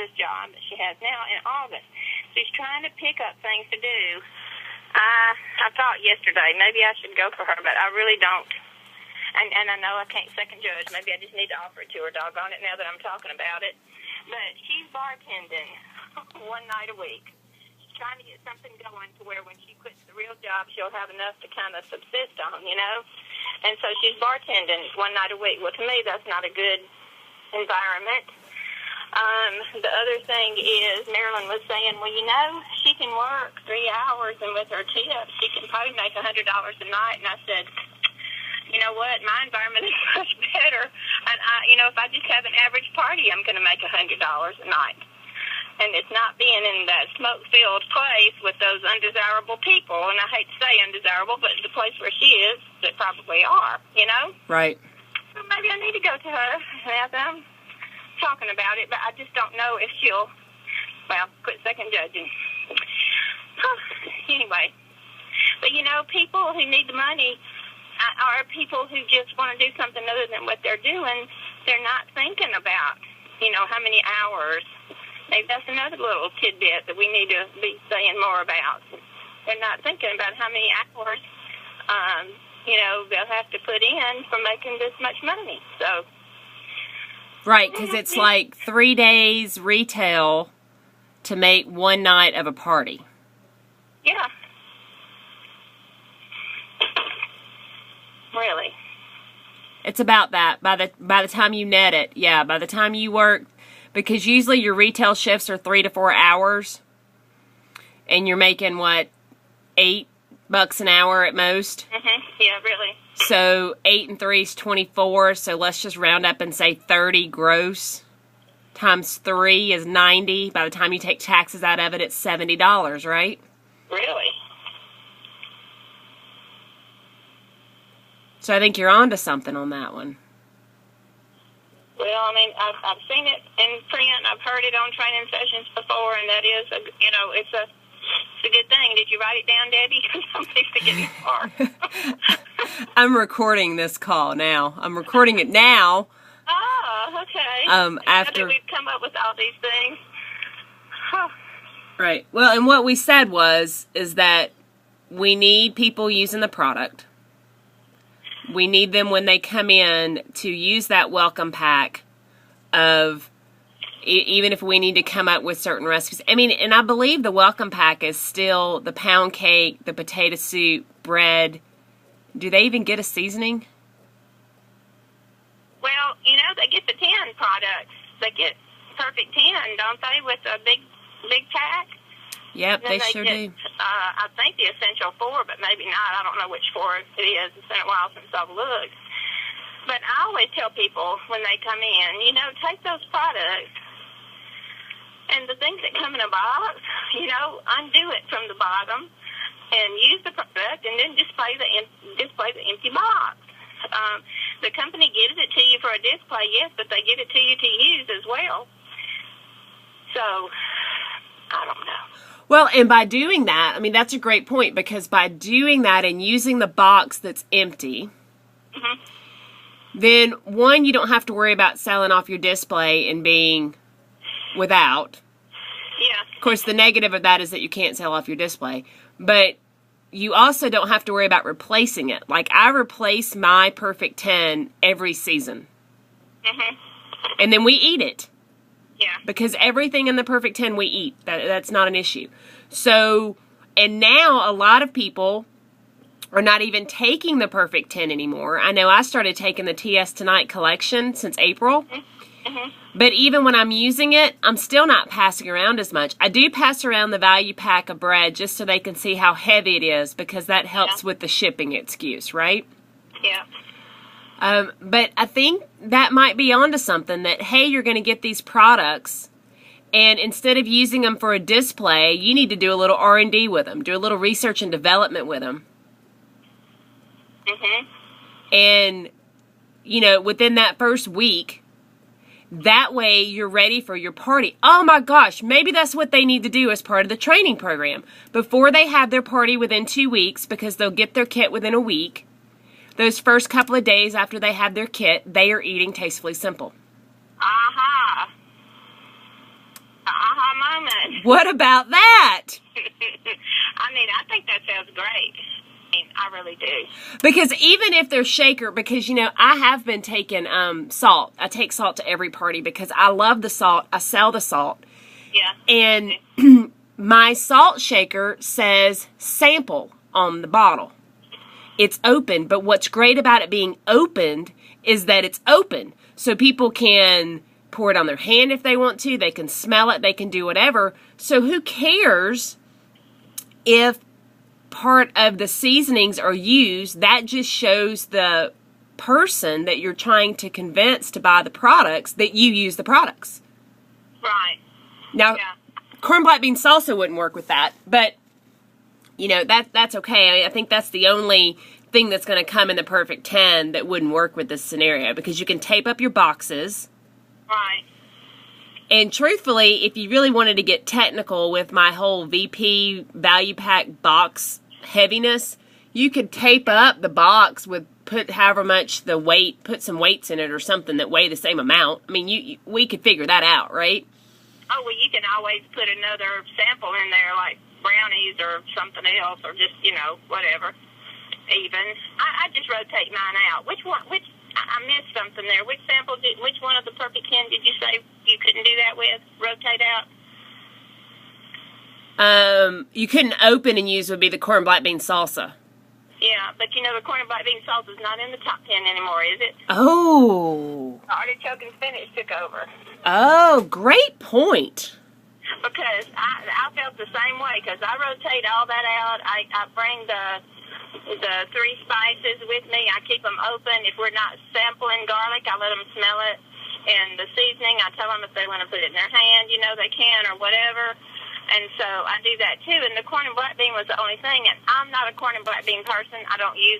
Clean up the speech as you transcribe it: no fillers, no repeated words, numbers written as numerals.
this job that she has now in August. She's trying to pick up things to do. I thought yesterday maybe I should go for her, but I really don't. And I know I can't second judge. Maybe I just need to offer it to her, doggone it, now that I'm talking about it. But she's bartending one night a week. She's trying to get something going to where when she quits the real job, she'll have enough to kind of subsist on, you know? And so she's bartending one night a week. Well, to me, that's not a good environment. The other thing is Marilyn was saying, well, you know, she can work 3 hours, and with her tips, she can probably make $100 a night. And I said, you know what, my environment is much better. And, if I just have an average party, I'm going to make $100 a night. And it's not being in that smoke-filled place with those undesirable people. And I hate to say undesirable, but the place where she is, they probably are, you know? Right. So maybe I need to go to her and have them talking about it, but I just don't know if she'll, quit second judging. Anyway. But, people who need the money are people who just want to do something other than what they're doing. They're not thinking about, how many hours. Maybe that's another little tidbit that we need to be saying more about. They're not thinking about how many hours, they'll have to put in for making this much money. So. Right, because it's like 3 days retail to make one night of a party. Yeah. Really. It's about that. By the time you net it, by the time you work, because usually your retail shifts are 3 to 4 hours, and you're making what, $8 an hour at most. Yeah, really. So 8 and 3 is 24. So let's just round up and say 30 gross times 3 is 90. By the time you take taxes out of it, it's $70, right? Really. So I think you're onto something on that one. Well, I mean, I've seen it in print. I've heard it on training sessions before, and that is, it's a good thing. Did you write it down, Debbie? Somebody's to get far. I'm recording this call now. I'm recording it now. Oh, okay. After we've come up with all these things. Huh. Right. Well, and what we said is that we need people using the product. We need them when they come in to use that welcome pack of, even if we need to come up with certain recipes. I mean, and I believe the welcome pack is still the pound cake, the potato soup, bread. Do they even get a seasoning? Well, they get the 10 products. They get Perfect 10, don't they, with a big pack? Yep, they sure do. I think the Essential 4, but maybe not. I don't know which 4 it is. It's been a while since I've looked. But I always tell people when they come in, take those products and the things that come in a box, undo it from the bottom and use the product and then display the empty box. The company gives it to you for a display, yes, but they give it to you to use as well. So, I don't know. Well, and by doing that, I mean, that's a great point, because by doing that and using the box that's empty, then, one, you don't have to worry about selling off your display and being without. Yeah. Of course, the negative of that is that you can't sell off your display. But you also don't have to worry about replacing it. Like, I replace my Perfect 10 every season. And then we eat it. Yeah. Because everything in the Perfect 10 we eat. That's not an issue. So, and now a lot of people are not even taking the Perfect 10 anymore. I know I started taking the TS Tonight collection since April. But even when I'm using it, I'm still not passing around as much. I do pass around the value pack of bread just so they can see how heavy it is, because that helps with the shipping excuse, right? Yeah. But I think that might be onto something, that, hey, you're going to get these products, and instead of using them for a display, you need to do a little R&D with them, do a little research and development with them. And, within that first week, that way you're ready for your party. Oh my gosh, maybe that's what they need to do as part of the training program. Before they have their party within 2 weeks, because they'll get their kit within a week, those first couple of days after they have their kit, they are eating Tastefully Simple. moment. What about that? I mean, I think that sounds great. I really do. Because even if they're shaker, because, you know, I have been taking salt. I take salt to every party because I love the salt. I sell the salt. Yeah. And my salt shaker says sample on the bottle. It's open, but what's great about it being opened is that it's open. So people can pour it on their hand if they want to. They can smell it. They can do whatever. So who cares if part of the seasonings are used? That just shows the person that you're trying to convince to buy the products that you use the products. Right. Now, corn black bean salsa wouldn't work with that, but you know, that's okay. I think that's the only thing that's going to come in the perfect 10 that wouldn't work with this scenario, because you can tape up your boxes. Right. And truthfully, if you really wanted to get technical with my whole VP value pack box heaviness, you could tape up the box with put however much the weight, put some weights in it or something that weigh the same amount. I mean, we could figure that out, right? Oh, well, you can always put another sample in there, like brownies or something else, or just, you know, whatever. Even. I just rotate mine out. I missed something there. Which one of the perfect 10 did you say you couldn't do that with? Rotate out? You couldn't open and use would be the corn black bean salsa. Yeah, but you know, the corn and black bean salsa is not in the top 10 anymore, is it? Oh. Artichoke and spinach took over. Oh, great point. Because I felt the same way, because I rotate all that out. I bring the 3 spices with me. I keep them open. If we're not sampling garlic, I let them smell it. And the seasoning, I tell them if they want to put it in their hand, you know, they can, or whatever. And so I do that too. And the corn and black bean was the only thing. And I'm not a corn and black bean person. I don't use it.